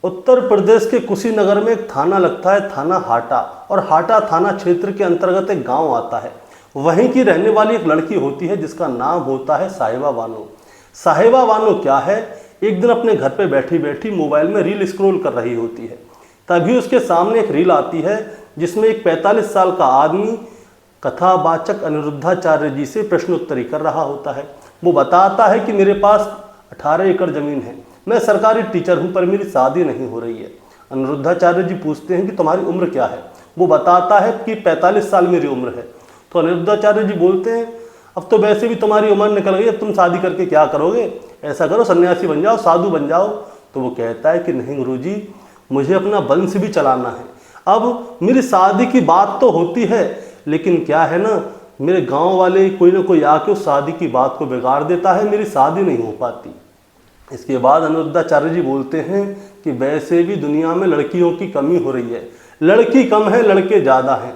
उत्तर प्रदेश के कुशीनगर में एक थाना लगता है, थाना हाटा, और हाटा थाना क्षेत्र के अंतर्गत एक गांव आता है। वहीं की रहने वाली एक लड़की होती है जिसका नाम होता है साहिबा बानो। साहिबा बानो क्या है, एक दिन अपने घर पे बैठी बैठी मोबाइल में रील स्क्रॉल कर रही होती है। तभी उसके सामने एक रील आती है जिसमें एक 45 साल का आदमी कथावाचक अनिरुद्धाचार्य जी से प्रश्नोत्तरी कर रहा होता है। वो बताता है कि मेरे पास 18 एकड़ ज़मीन है, मैं सरकारी टीचर हूँ पर मेरी शादी नहीं हो रही है। अनिरुद्धाचार्य जी पूछते हैं कि तुम्हारी उम्र क्या है। वो बताता है कि 45 साल मेरी उम्र है। तो अनिरुद्धाचार्य जी बोलते हैं अब तो वैसे भी तुम्हारी उम्र निकल गई, अब तुम शादी करके क्या करोगे, ऐसा करो सन्यासी बन जाओ, साधु बन जाओ। तो वो कहता है कि नहीं गुरुजी, मुझे अपना वंश भी चलाना है। अब मेरी शादी की बात तो होती है, लेकिन क्या है ना, मेरे गांव वाले कोई ना कोई आके उस शादी की बात को बिगाड़ देता है, मेरी शादी नहीं हो पाती। इसके बाद अनिरुद्धाचार्य जी बोलते हैं कि वैसे भी दुनिया में लड़कियों की कमी हो रही है, लड़की कम है लड़के ज़्यादा हैं।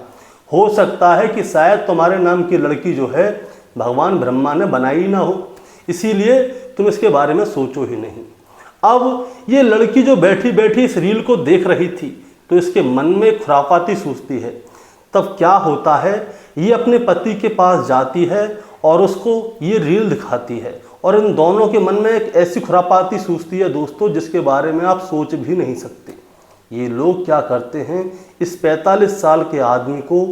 हो सकता है कि शायद तुम्हारे नाम की लड़की जो है भगवान ब्रह्मा ने बनाई ना हो, इसीलिए तुम इसके बारे में सोचो ही नहीं। अब ये लड़की जो बैठी बैठी इस रील को देख रही थी तो इसके मन में खुराफाती सूझती है। तब क्या होता है, ये अपने पति के पास जाती है और उसको ये रील दिखाती है, और इन दोनों के मन में एक ऐसी खुरापाती सूझती है दोस्तों जिसके बारे में आप सोच भी नहीं सकते। ये लोग क्या करते हैं, इस 45 साल के आदमी को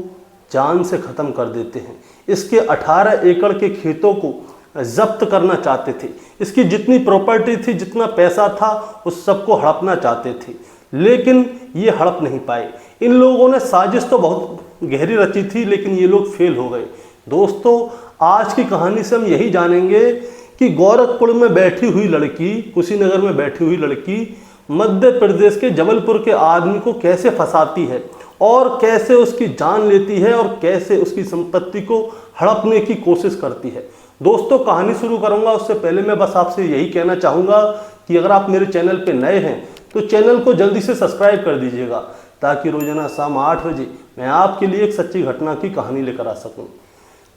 जान से ख़त्म कर देते हैं। इसके 18 एकड़ के खेतों को जब्त करना चाहते थे, इसकी जितनी प्रॉपर्टी थी, जितना पैसा था, उस सबको हड़पना चाहते थे, लेकिन ये हड़प नहीं पाए। इन लोगों ने साजिश तो बहुत गहरी रची थी, लेकिन ये लोग फेल हो गए। दोस्तों, आज की कहानी से हम यही जानेंगे कि गोरखपुर में बैठी हुई लड़की, कुशीनगर में बैठी हुई लड़की मध्य प्रदेश के जबलपुर के आदमी को कैसे फंसाती है और कैसे उसकी जान लेती है और कैसे उसकी संपत्ति को हड़पने की कोशिश करती है। दोस्तों, कहानी शुरू करूंगा उससे पहले मैं बस आपसे यही कहना चाहूँगा कि अगर आप मेरे चैनल पे नए हैं तो चैनल को जल्दी से सब्सक्राइब कर दीजिएगा, ताकि रोजाना शाम 8 बजे मैं आपके लिए एक सच्ची घटना की कहानी लेकर आ सकूं।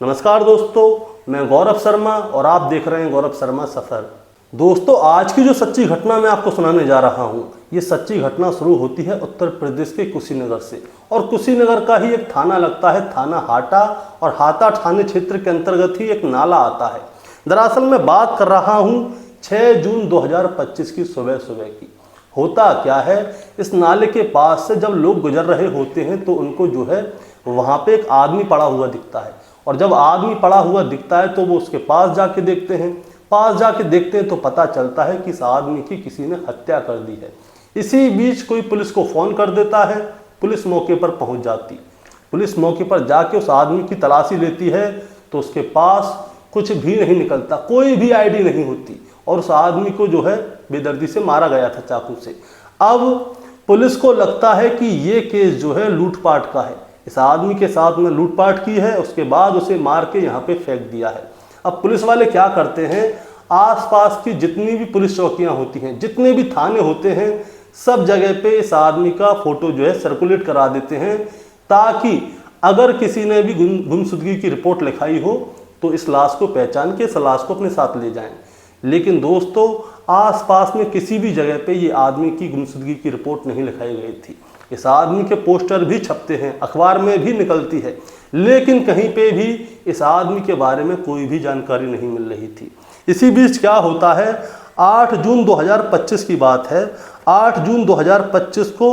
नमस्कार दोस्तों, मैं गौरव शर्मा और आप देख रहे हैं गौरव शर्मा सफ़र। दोस्तों, आज की जो सच्ची घटना मैं आपको सुनाने जा रहा हूं, ये सच्ची घटना शुरू होती है उत्तर प्रदेश के कुशीनगर से, और कुशीनगर का ही एक थाना लगता है, थाना हाटा, और हाटा थाने क्षेत्र के अंतर्गत ही एक नाला आता है। दरअसल मैं बात कर रहा हूं 6 जून 2025 की सुबह की। होता क्या है, इस नाले के पास से जब लोग गुजर रहे होते हैं तो उनको जो है वहाँ पे एक आदमी पड़ा हुआ दिखता है, और जब आदमी पड़ा हुआ दिखता है तो वो उसके पास जाके देखते हैं। पास जाके देखते हैं तो पता चलता है कि इस आदमी की किसी ने हत्या कर दी है। इसी बीच कोई पुलिस को फ़ोन कर देता है, पुलिस मौके पर पहुंच जाती। पुलिस मौके पर जाके उस आदमी की तलाशी लेती है तो उसके पास कुछ भी नहीं निकलता, कोई भी आईडी नहीं होती, और उस आदमी को जो है बेदर्दी से मारा गया था चाकू से। अब पुलिस को लगता है कि ये केस जो है लूटपाट का है, इस आदमी के साथ में लूटपाट की है, उसके बाद उसे मार के यहाँ पे फेंक दिया है। अब पुलिस वाले क्या करते हैं, आसपास की जितनी भी पुलिस चौकियाँ होती हैं, जितने भी थाने होते हैं, सब जगह पे इस आदमी का फोटो जो है सर्कुलेट करा देते हैं, ताकि अगर किसी ने भी गुमशुदगी की रिपोर्ट लिखाई हो तो इस लाश को पहचान के इस लाश को अपने साथ ले जाएं। लेकिन दोस्तों, आसपास में किसी भी जगह पे ये आदमी की गुमशुदगी की रिपोर्ट नहीं लिखाई गई थी। इस आदमी के पोस्टर भी छपते हैं, अखबार में भी निकलती है, लेकिन कहीं पे भी इस आदमी के बारे में कोई भी जानकारी नहीं मिल रही थी। इसी बीच क्या होता है, 8 जून 2025 की बात है। 8 जून 2025 को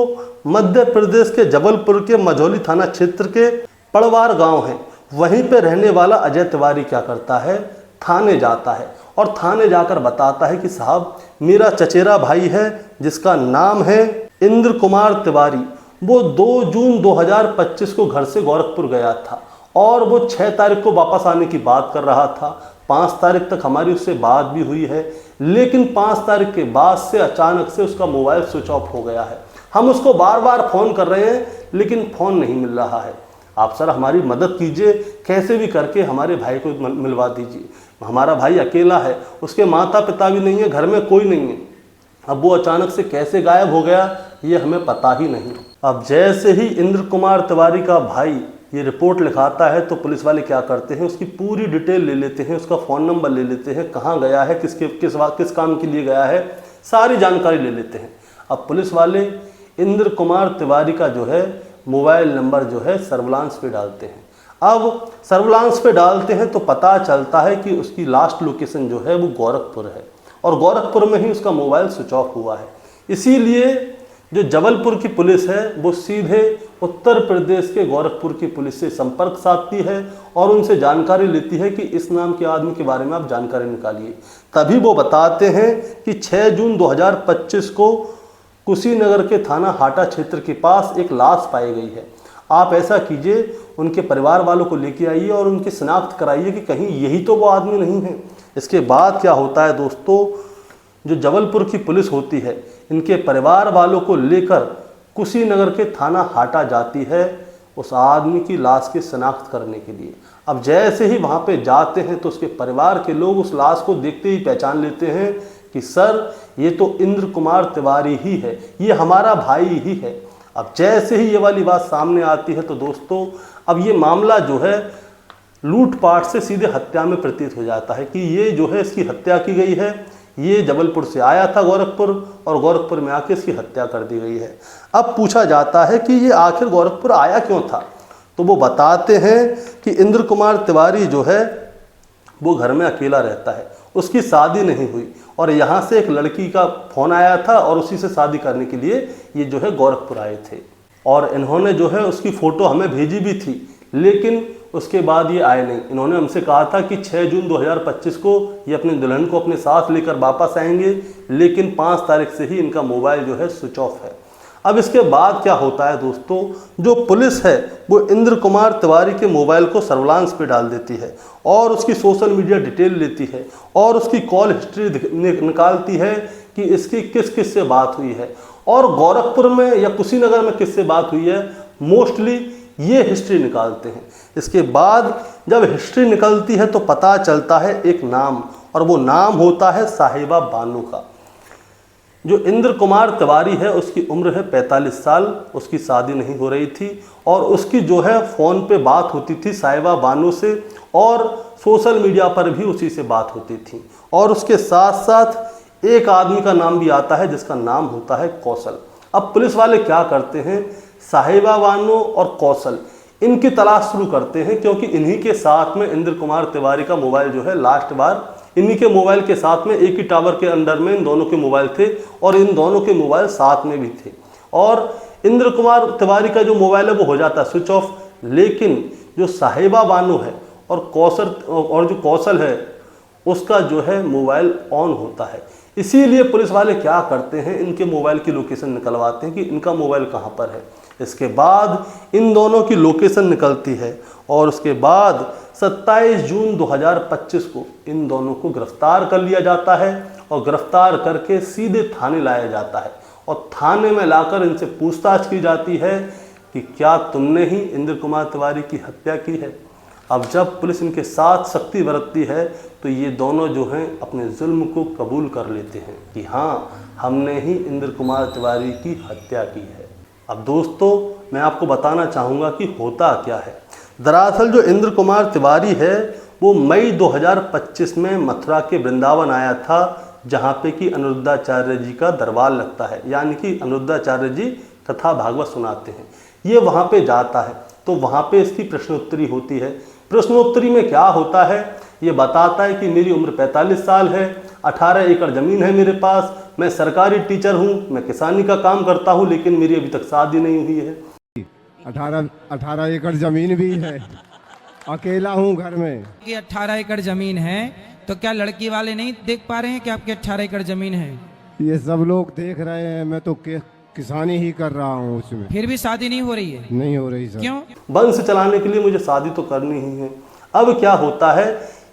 मध्य प्रदेश के जबलपुर के मझौली थाना क्षेत्र के पड़वार गांव है, वहीं पे रहने वाला अजय तिवारी क्या करता है, थाने जाता है, और थाने जाकर बताता है कि साहब, मेरा चचेरा भाई है जिसका नाम है इंद्र कुमार तिवारी, वो 2 जून 2025 को घर से गोरखपुर गया था, और वो 6 तारीख को वापस आने की बात कर रहा था। 5 तारीख तक हमारी उससे बात भी हुई है, लेकिन 5 तारीख के बाद से अचानक से उसका मोबाइल स्विच ऑफ हो गया है। हम उसको बार बार फ़ोन कर रहे हैं, लेकिन फ़ोन नहीं मिल रहा है। आप सर हमारी मदद कीजिए, कैसे भी करके हमारे भाई को मिलवा दीजिए। हमारा भाई अकेला है, उसके माता पिता भी नहीं है, घर में कोई नहीं है। अब वो अचानक से कैसे गायब हो गया ये हमें पता ही नहीं। अब जैसे ही इंद्र कुमार तिवारी का भाई ये रिपोर्ट लिखाता है तो पुलिस वाले क्या करते हैं, उसकी पूरी डिटेल ले लेते हैं, उसका फ़ोन नंबर ले लेते हैं, कहाँ गया है, किस काम के लिए गया है, सारी जानकारी ले लेते हैं। अब पुलिस वाले इंद्र कुमार तिवारी का जो है मोबाइल नंबर जो है सर्विलांस पे डालते हैं। अब सर्विलांस पे डालते हैं तो पता चलता है कि उसकी लास्ट लोकेशन जो है वो गोरखपुर है और गोरखपुर में ही उसका मोबाइल स्विच ऑफ हुआ है। इसीलिए जो जबलपुर की पुलिस है वो सीधे उत्तर प्रदेश के गोरखपुर की पुलिस से संपर्क साधती है और उनसे जानकारी लेती है कि इस नाम के आदमी के बारे में आप जानकारी निकालिए। तभी वो बताते हैं कि 6 जून 2025 को कुशीनगर के थाना हाटा क्षेत्र के पास एक लाश पाई गई है। आप ऐसा कीजिए, उनके परिवार वालों को लेके आइए और उनकी शिनाख्त कराइए कि कहीं यही तो वो आदमी नहीं है। इसके बाद क्या होता है दोस्तों, जो जबलपुर की पुलिस होती है इनके परिवार वालों को लेकर कुशीनगर के थाना हाटा जाती है उस आदमी की लाश की शिनाख्त करने के लिए। अब जैसे ही वहाँ पे जाते हैं तो उसके परिवार के लोग उस लाश को देखते ही पहचान लेते हैं कि सर ये तो इंद्र कुमार तिवारी ही है, ये हमारा भाई ही है। अब जैसे ही ये वाली बात सामने आती है तो दोस्तों अब ये मामला जो है लूटपाट से सीधे हत्या में प्रतीत हो जाता है कि ये जो है इसकी हत्या की गई है। ये जबलपुर से आया था गोरखपुर और गोरखपुर में आके इसकी हत्या कर दी गई है। अब पूछा जाता है कि ये आखिर गोरखपुर आया क्यों था, तो वो बताते हैं कि इंद्र कुमार तिवारी जो है वो घर में अकेला रहता है, उसकी शादी नहीं हुई और यहाँ से एक लड़की का फ़ोन आया था और उसी से शादी करने के लिए ये जो है गोरखपुर आए थे और इन्होंने जो है उसकी फ़ोटो हमें भेजी भी थी, लेकिन उसके बाद ये आए नहीं। इन्होंने हमसे कहा था कि 6 जून 2025 को ये अपने दुल्हन को अपने साथ लेकर वापस आएंगे, लेकिन 5 तारीख से ही इनका मोबाइल जो है स्विच ऑफ है। अब इसके बाद क्या होता है दोस्तों, जो पुलिस है वो इंद्र कुमार तिवारी के मोबाइल को सर्विलांस पे डाल देती है और उसकी सोशल मीडिया डिटेल लेती है और उसकी कॉल हिस्ट्री निकालती है कि इसकी किस किस से बात हुई है और गोरखपुर में या कुशीनगर में किससे बात हुई है, मोस्टली ये हिस्ट्री निकालते हैं। इसके बाद जब हिस्ट्री निकलती है तो पता चलता है एक नाम, और वो नाम होता है साहिबा बानो का। जो इंद्र कुमार तिवारी है उसकी उम्र है 45 साल, उसकी शादी नहीं हो रही थी और उसकी जो है फ़ोन पे बात होती थी साहिबा बानो से और सोशल मीडिया पर भी उसी से बात होती थी। और उसके साथ साथ एक आदमी का नाम भी आता है जिसका नाम होता है कौशल। अब पुलिस वाले क्या करते हैं, साहिबा बानो और कौशल इनकी तलाश शुरू करते हैं, क्योंकि इन्हीं के साथ में इंद्र कुमार तिवारी का मोबाइल जो है लास्ट बार इन्हीं के मोबाइल के साथ में एक ही टावर के अंडर में इन दोनों के मोबाइल थे और इन दोनों के मोबाइल साथ में भी थे। और इंद्र कुमार तिवारी का जो मोबाइल है वो हो जाता है स्विच ऑफ, लेकिन जो साहिबा बानो है और जो कौशल है उसका जो है मोबाइल ऑन होता है। इसीलिए पुलिस वाले क्या करते हैं, इनके मोबाइल की लोकेशन निकलवाते हैं कि इनका मोबाइल कहाँ पर है। इसके बाद इन दोनों की लोकेशन निकलती है और उसके बाद 27 जून 2025 को इन दोनों को गिरफ्तार कर लिया जाता है और गिरफ्तार करके सीधे थाने लाया जाता है और थाने में लाकर इनसे पूछताछ की जाती है कि क्या तुमने ही इंद्र कुमार तिवारी की हत्या की है। अब जब पुलिस इनके साथ सख्ती बरतती है तो ये दोनों जो हैं अपने जुल्म को कबूल कर लेते हैं कि हाँ, हमने ही इंद्र कुमार तिवारी की हत्या की है। अब दोस्तों मैं आपको बताना चाहूँगा कि होता क्या है। दरअसल जो इंद्र कुमार तिवारी है वो मई 2025 में मथुरा के वृंदावन आया था, जहाँ पे कि अनिरुद्धाचार्य जी का दरबार लगता है, यानी कि अनिरुद्धाचार्य जी कथा भागवत सुनाते हैं। ये वहाँ पे जाता है तो वहाँ पे इसकी प्रश्नोत्तरी होती है। प्रश्नोत्तरी में क्या होता है, ये बताता है कि मेरी उम्र 45 साल है, 18 एकड़ ज़मीन है मेरे पास, मैं सरकारी टीचर हूँ, मैं किसानी का काम करता हूँ, लेकिन मेरी अभी तक शादी नहीं हुई है। 18 एकड़ ज़मीन भी है, अकेला हूँ घर में। कि 18 एकड़ ज़मीन है तो क्या लड़की वाले नहीं देख पा रहे हैं कि आपके 18 एकड़ ज़मीन है? ये सब लोग देख रहे हैं, मैं तो किसानी ही कर रहा हूँ उसमें। फिर भी शादी नहीं हो रही है? नहीं हो रही सर। क्यों? वंश चलाने के लिए मुझे शादी तो करनी ही है। अब क्या होता है,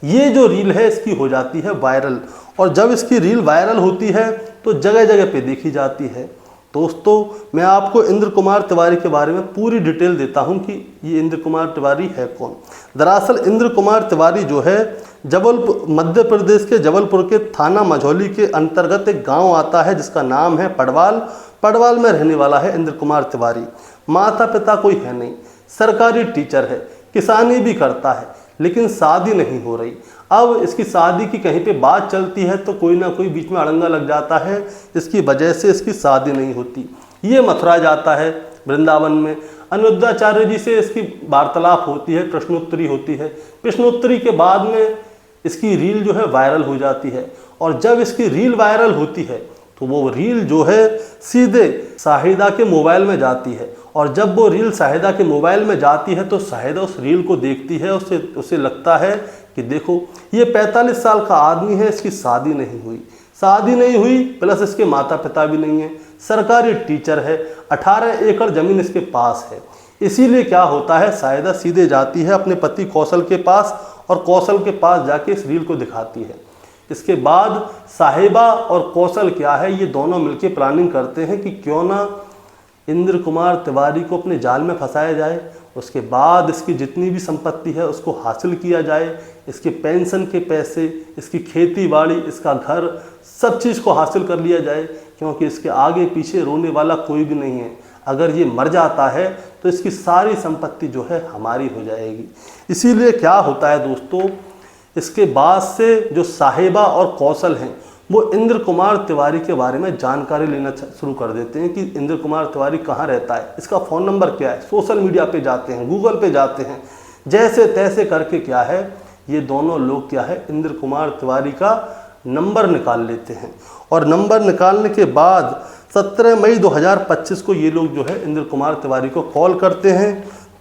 ये जो रील है इसकी हो जाती है वायरल, और जब इसकी रील वायरल होती है तो जगह जगह पे देखी जाती है। दोस्तों मैं आपको इंद्र कुमार तिवारी के बारे में पूरी डिटेल देता हूं कि ये इंद्र कुमार तिवारी है कौन। दरअसल इंद्र कुमार तिवारी जो है जबलपुर, मध्य प्रदेश के जबलपुर के थाना मझौली के अंतर्गत एक गांव आता है जिसका नाम है पड़वाल। पड़वाल में रहने वाला है इंद्र कुमार तिवारी। माता पिता कोई है नहीं, सरकारी टीचर है, किसानी भी करता है, लेकिन शादी नहीं हो रही। अब इसकी शादी की कहीं पे बात चलती है तो कोई ना कोई बीच में अड़ंगा लग जाता है, इसकी वजह से इसकी शादी नहीं होती। ये मथुरा जाता है, वृंदावन में अनिरुद्धाचार्य जी से इसकी वार्तालाप होती है, प्रश्नोत्तरी होती है। प्रश्नोत्तरी के बाद में इसकी रील जो है वायरल हो जाती है, और जब इसकी रील वायरल होती है तो वो रील जो है सीधे शाहिदा के मोबाइल में जाती है, और जब वो रील शाहिदा के मोबाइल में जाती है तो शाहिदा उस रील को देखती है, उसे लगता है कि देखो ये 45 साल का आदमी है, इसकी शादी नहीं हुई, प्लस इसके माता पिता भी नहीं है, सरकारी टीचर है, 18 एकड़ ज़मीन इसके पास है। इसीलिए क्या होता है, शाहिदा सीधे जाती है अपने पति कौशल के पास, और कौशल के पास जाके इस रील को दिखाती है। इसके बाद साहिबा और कौशल क्या है, ये दोनों मिलकर प्लानिंग करते हैं कि क्यों ना इंद्र कुमार तिवारी को अपने जाल में फंसाया जाए, उसके बाद इसकी जितनी भी संपत्ति है उसको हासिल किया जाए, इसके पेंशन के पैसे, इसकी खेती बाड़ी, इसका घर, सब चीज़ को हासिल कर लिया जाए, क्योंकि इसके आगे पीछे रोने वाला कोई भी नहीं है। अगर ये मर जाता है तो इसकी सारी संपत्ति जो है हमारी हो जाएगी। इसीलिए क्या होता है दोस्तों, इसके बाद से जो साहिबा और कौशल हैं वो इंद्र कुमार तिवारी के बारे में जानकारी लेना शुरू कर देते हैं कि इंद्र कुमार तिवारी कहाँ रहता है, इसका फ़ोन नंबर क्या है। सोशल मीडिया पे जाते हैं, गूगल पे जाते हैं, जैसे तैसे करके क्या है, ये दोनों लोग क्या है, इंद्र कुमार तिवारी का नंबर निकाल लेते हैं। और नंबर निकालने के बाद 17 मई 2025 को ये लोग जो है इंद्र कुमार तिवारी को कॉल करते हैं।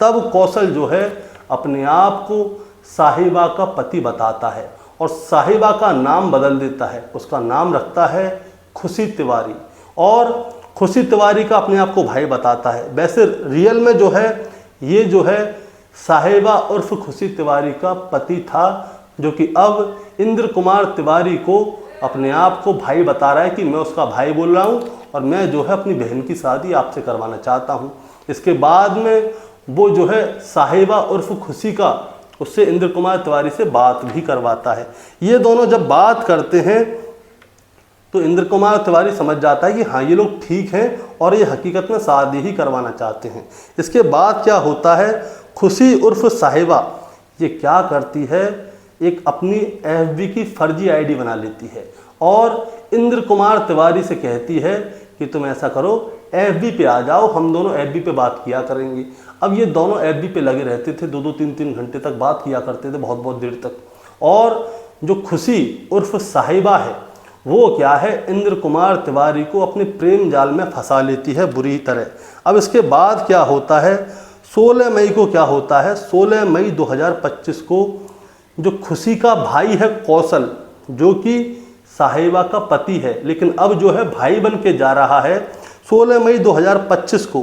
तब कौशल जो है अपने आप को साहिबा का पति बताता है, और साहिबा का नाम बदल देता है, उसका नाम रखता है खुशी तिवारी, और खुशी तिवारी का अपने आप को भाई बताता है। वैसे रियल में जो है ये जो है साहिबा उर्फ खुशी तिवारी का पति था, जो कि अब इंद्र कुमार तिवारी को अपने आप को भाई बता रहा है कि मैं उसका भाई बोल रहा हूँ, और मैं जो है अपनी बहन की शादी आपसे करवाना चाहता हूँ। इसके बाद में वो जो है साहिबा उर्फ खुशी का उससे इंद्र कुमार तिवारी से बात भी करवाता है। ये दोनों जब बात करते हैं तो इंद्र कुमार तिवारी समझ जाता है कि हाँ ये लोग ठीक हैं और ये हकीकत में शादी ही करवाना चाहते हैं। इसके बाद क्या होता है, खुशी उर्फ साहिबा ये क्या करती है, एक अपनी FB की फर्जी आईडी बना लेती है और इंद्र कुमार तिवारी से कहती है कि तुम ऐसा करो FB पे आ जाओ, हम दोनों FB पे बात किया करेंगे। अब ये दोनों FB पे लगे रहते थे, 2-2 3-3 घंटे तक बात किया करते थे, बहुत बहुत देर तक। और जो खुशी उर्फ साहिबा है वो क्या है, इंद्र कुमार तिवारी को अपने प्रेम जाल में फंसा लेती है बुरी तरह। अब इसके बाद क्या होता है, 16 मई को क्या होता है, 16 मई 2025 को जो खुशी का भाई है कौशल, जो कि साहिबा का पति है लेकिन अब जो है भाई बन के जा रहा है, 16 मई 2025 को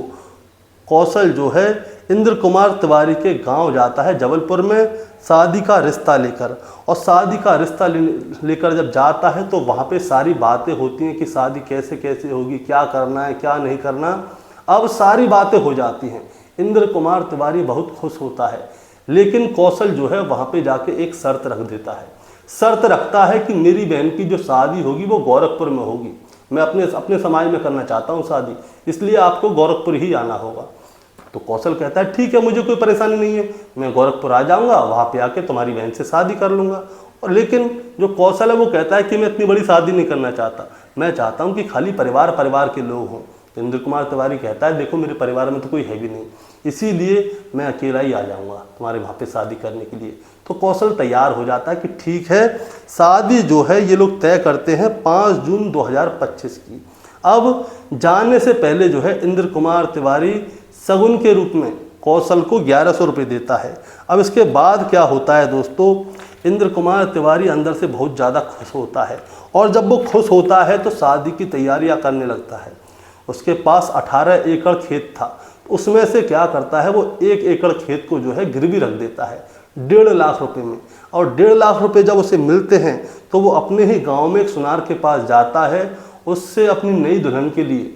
कौशल जो है इंद्र कुमार तिवारी के गांव जाता है जबलपुर में शादी का रिश्ता लेकर। और शादी का रिश्ता लेकर जब जाता है तो वहाँ पे सारी बातें होती हैं कि शादी कैसे कैसे होगी, क्या करना है क्या नहीं करना। अब सारी बातें हो जाती हैं, इंद्र कुमार तिवारी बहुत खुश होता है, लेकिन कौशल जो है वहाँ पे जाके एक शर्त रख देता है। शर्त रखता है कि मेरी बहन की जो शादी होगी वो गोरखपुर में होगी, मैं अपने समाज में करना चाहता हूँ शादी, इसलिए आपको गोरखपुर ही आना होगा। तो कौशल कहता है ठीक है, मुझे कोई परेशानी नहीं है, मैं गोरखपुर आ जाऊँगा, वहाँ पे आके तुम्हारी बहन से शादी कर लूँगा। और लेकिन जो कौशल है वो कहता है कि मैं इतनी बड़ी शादी नहीं करना चाहता, मैं चाहता हूँ कि खाली परिवार के लोग हों। तो इंद्र कुमार तिवारी कहता है देखो मेरे परिवार में तो कोई है भी नहीं, इसीलिए मैं अकेला ही आ जाऊँगा तुम्हारे वहाँ पे शादी करने के लिए। तो कौशल तैयार हो जाता है कि ठीक है, शादी जो है ये लोग तय करते हैं 5 जून 2025 की। अब जाने से पहले जो है इंद्र कुमार तिवारी सगुन के रूप में कौशल को 1100 रुपये देता है। अब इसके बाद क्या होता है दोस्तों, इंद्र कुमार तिवारी अंदर से बहुत ज़्यादा खुश होता है, और जब वो खुश होता है तो शादी की तैयारियां करने लगता है। उसके पास 18 एकड़ खेत था, उसमें से क्या करता है वो 1 एकड़ खेत को जो है गिरवी रख देता है 1.5 लाख रुपए में। और 1.5 लाख रुपए जब उसे मिलते हैं तो वो अपने ही गांव में एक सुनार के पास जाता है, उससे अपनी नई दुल्हन के लिए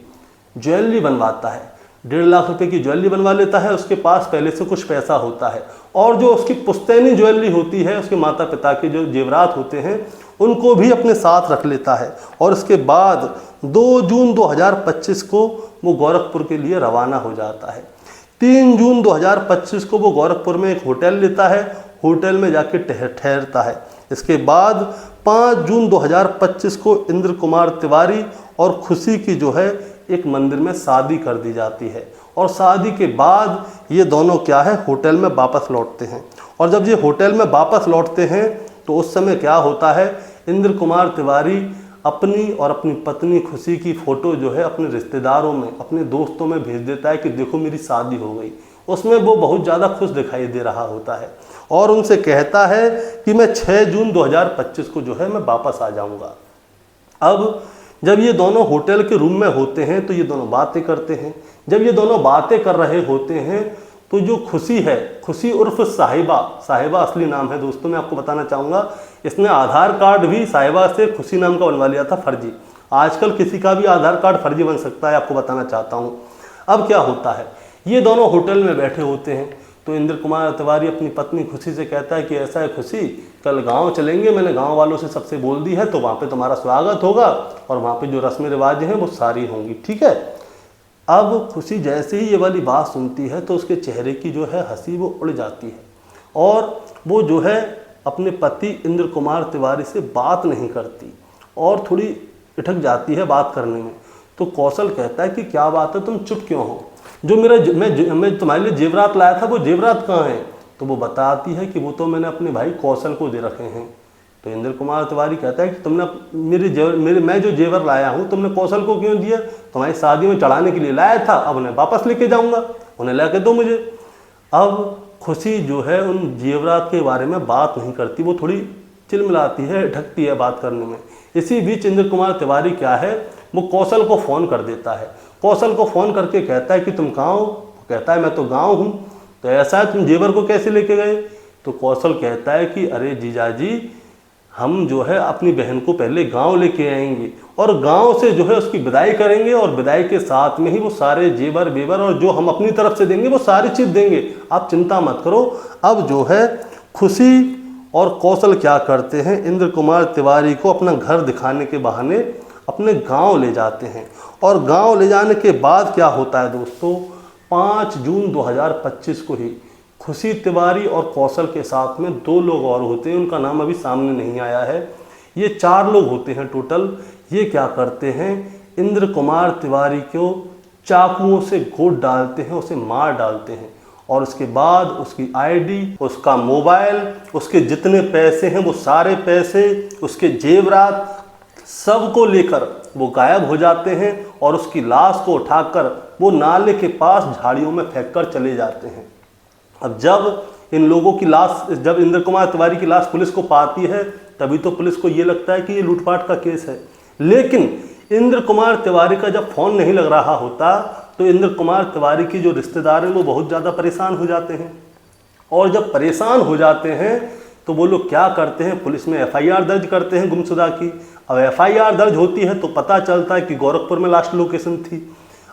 ज्वेलरी बनवाता है। 1.5 लाख रुपए की ज्वेलरी बनवा लेता है, उसके पास पहले से कुछ पैसा होता है, और जो उसकी पुश्तैनी ज्वेलरी होती है, उसके माता पिता के जो जेवरात होते हैं उनको भी अपने साथ रख लेता है। और इसके बाद 2 जून 2025 को वो गोरखपुर के लिए रवाना हो जाता है। 3 जून 2025 को वो गोरखपुर में एक होटल लेता है होटल में जाके ठहरता है। इसके बाद 5 जून 2025 को इंद्र कुमार तिवारी और खुशी की जो है एक मंदिर में शादी कर दी जाती है। और शादी के बाद ये दोनों क्या है, होटल में वापस लौटते हैं। और जब ये होटल में वापस लौटते हैं तो उस समय क्या होता है, इंद्र कुमार तिवारी अपनी और अपनी पत्नी खुशी की फ़ोटो जो है अपने रिश्तेदारों में, अपने दोस्तों में भेज देता है कि देखो मेरी शादी हो गई। उसमें वो बहुत ज़्यादा खुश दिखाई दे रहा होता है और उनसे कहता है कि मैं 6 जून 2025 को जो है मैं वापस आ जाऊंगा। अब जब ये दोनों होटल के रूम में होते हैं तो ये दोनों बातें करते हैं। जब ये दोनों बातें कर रहे होते हैं तो जो खुशी है, खुशी उर्फ साहिबा, साहिबा असली नाम है दोस्तों, मैं आपको बताना चाहूँगा, इसने आधार कार्ड भी साहिबा से खुशी नाम का बनवा लिया था फर्जी। आजकल किसी का भी आधार कार्ड फर्जी बन सकता है, आपको बताना चाहता हूँ। अब क्या होता है, ये दोनों होटल में बैठे होते हैं तो इंद्र कुमार तिवारी अपनी पत्नी खुशी से कहता है कि ऐसा है खुशी, कल गांव चलेंगे, मैंने गांव वालों से सबसे बोल दी है, तो वहाँ पे तुम्हारा स्वागत होगा और वहाँ पे जो रस्म रिवाज हैं वो सारी होंगी, ठीक है। अब खुशी जैसे ही ये वाली बात सुनती है तो उसके चेहरे की जो है हंसी वो उड़ जाती है और वो जो है अपने पति इंद्र कुमार तिवारी से बात नहीं करती और थोड़ी इठक जाती है बात करने में। तो कौशल कहता है कि क्या बात है, तुम चुप क्यों हो, जो मैं तुम्हारे लिए जेवरात लाया था वो जेवरात कहाँ हैं। तो वो बताती है कि वो तो मैंने अपने भाई कौशल को दे रखे हैं। तो इंद्र कुमार तिवारी कहता है कि तुमने मैं जो जेवर लाया हूँ तुमने कौशल को क्यों दिया, तुम्हारी शादी में चढ़ाने के लिए लाया था, अब उन्हें वापस लेके जाऊँगा, उन्हें ला के दो मुझे। अब खुशी जो है उन जेवरात के बारे में बात नहीं करती, वो थोड़ी चिलमिलाती है, ढकती है बात करने में। इसी बीच इंद्र कुमार तिवारी क्या है, वो कौशल को फ़ोन कर देता है। कौशल को फ़ोन करके कहता है कि तुम कहाँ हो, कहता है मैं तो गाँव हूँ। तो ऐसा है, तुम जेवर को कैसे लेके गए। तो कौशल कहता है कि अरे जीजाजी, हम जो है अपनी बहन को पहले गांव लेके आएंगे और गांव से जो है उसकी विदाई करेंगे और विदाई के साथ में ही वो सारे जेवर बेवर और जो हम अपनी तरफ से देंगे वो सारी चीज़ देंगे, आप चिंता मत करो। अब जो है खुशी और कौशल क्या करते हैं, इंद्र कुमार तिवारी को अपना घर दिखाने के बहाने अपने गांव ले जाते हैं। और गांव ले जाने के बाद क्या होता है दोस्तों, 5 जून 2025 को ही खुशी तिवारी और कौशल के साथ में 2 लोग और होते हैं, उनका नाम अभी सामने नहीं आया है। ये 4 लोग होते हैं टोटल। ये क्या करते हैं, इंद्र कुमार तिवारी को चाकुओं से गोद डालते हैं, उसे मार डालते हैं और उसके बाद उसकी आईडी, उसका मोबाइल, उसके जितने पैसे हैं वो सारे पैसे, उसके जेवरात सब को लेकर वो गायब हो जाते हैं और उसकी लाश को उठाकर वो नाले के पास झाड़ियों में फेंक कर चले जाते हैं। अब जब इन लोगों की लाश, जब इंद्र कुमार तिवारी की लाश पुलिस को पाती है तभी तो पुलिस को ये लगता है कि ये लूटपाट का केस है। लेकिन इंद्र कुमार तिवारी का जब फ़ोन नहीं लग रहा होता तो इंद्र कुमार तिवारी की जो रिश्तेदार हैं वो बहुत ज़्यादा परेशान हो जाते हैं। और जब परेशान हो जाते हैं तो वो लोग क्या करते हैं, पुलिस में FIR दर्ज करते हैं गुमशुदा की। अब FIR दर्ज होती है तो पता चलता है कि गोरखपुर में लास्ट लोकेशन थी।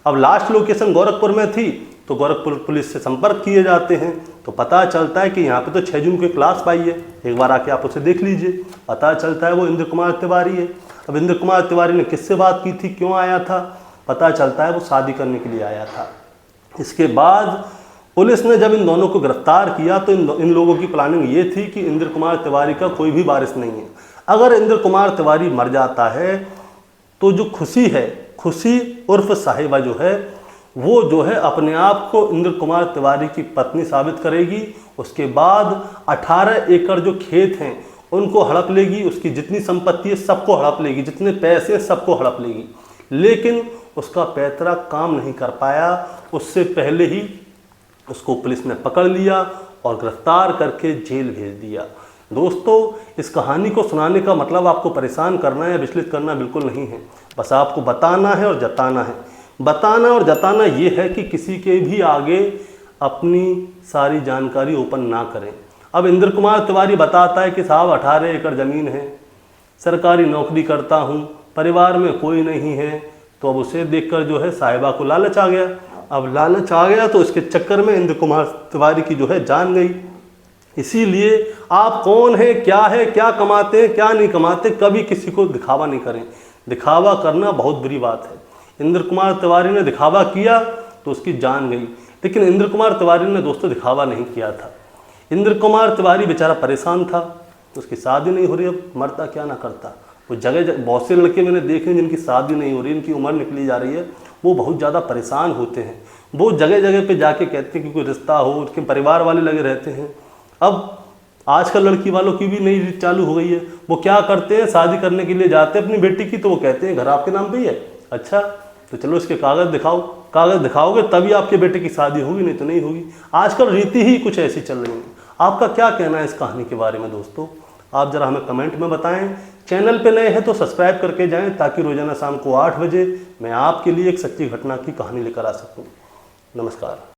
अब लास्ट लोकेशन गोरखपुर में थी तो गोरखपुर पुलिस से संपर्क किए जाते हैं तो पता चलता है कि यहाँ पे तो 6 जून की क्लास पाई है, एक बार आके आप उसे देख लीजिए। पता चलता है वो इंद्र कुमार तिवारी है। अब इंद्र कुमार तिवारी ने किससे बात की थी, क्यों आया था, पता चलता है वो शादी करने के लिए आया था। इसके बाद पुलिस ने जब इन दोनों को गिरफ्तार किया तो इन लोगों की प्लानिंग ये थी कि इंद्र कुमार तिवारी का कोई भी वारिस नहीं है। अगर इंद्र कुमार तिवारी मर जाता है तो जो खुशी है, खुशी उर्फ साहिबा जो है वो जो है अपने आप को इंद्र कुमार तिवारी की पत्नी साबित करेगी। उसके बाद 18 एकड़ जो खेत हैं उनको हड़प लेगी, उसकी जितनी संपत्ति है सबको हड़प लेगी, जितने पैसे सबको हड़प लेगी। लेकिन उसका पैतरा काम नहीं कर पाया, उससे पहले ही उसको पुलिस ने पकड़ लिया और गिरफ्तार करके जेल भेज दिया। दोस्तों, इस कहानी को सुनाने का मतलब आपको परेशान करना या विचलित करना बिल्कुल नहीं है, बस आपको बताना है और जताना है। बताना और जताना ये है कि किसी के भी आगे अपनी सारी जानकारी ओपन ना करें। अब इंद्र कुमार तिवारी बताता है कि साहब 18 एकड़ ज़मीन है, सरकारी नौकरी करता हूँ, परिवार में कोई नहीं है। तो अब उसे देखकर जो है साहिबा को लालच आ गया। अब लालच आ गया तो इसके चक्कर में इंद्र कुमार तिवारी की जो है जान गई। इसीलिए आप कौन है, क्या कमाते हैं, क्या नहीं कमाते, कभी किसी को दिखावा नहीं करें। दिखावा करना बहुत बुरी बात है। इंद्र कुमार तिवारी ने दिखावा किया तो उसकी जान गई, लेकिन इंद्र कुमार तिवारी ने दोस्तों दिखावा नहीं किया था। इंद्र कुमार तिवारी बेचारा परेशान था, उसकी शादी नहीं हो रही, अब मरता क्या ना करता। वो जगह बहुत से लड़के मैंने देखे हैं जिनकी शादी नहीं हो रही, इनकी उम्र निकली जा रही है, वो बहुत ज़्यादा परेशान होते हैं। वो जगह जगह पे जाके कहते हैं कि कोई रिश्ता हो, उनके परिवार वाले लगे रहते हैं। अब आजकल लड़की वालों की भी नई रीत चालू हो गई है। वो क्या करते हैं, शादी करने के लिए जाते हैं अपनी बेटी की, तो वो कहते हैं घर आपके नाम पे ही है। अच्छा, तो चलो इसके कागज़ दिखाओ, कागज़ दिखाओगे तभी आपके बेटे की शादी होगी, नहीं तो नहीं होगी। आजकल रीति ही कुछ ऐसी चल रही है। आपका क्या कहना है इस कहानी के बारे में दोस्तों? आप ज़रा हमें कमेंट में बताएं। चैनल पे नए हैं तो सब्सक्राइब करके जाएं, ताकि रोजाना शाम को 8 बजे मैं आपके लिए एक सच्ची घटना की कहानी लेकर आ सकूं। नमस्कार।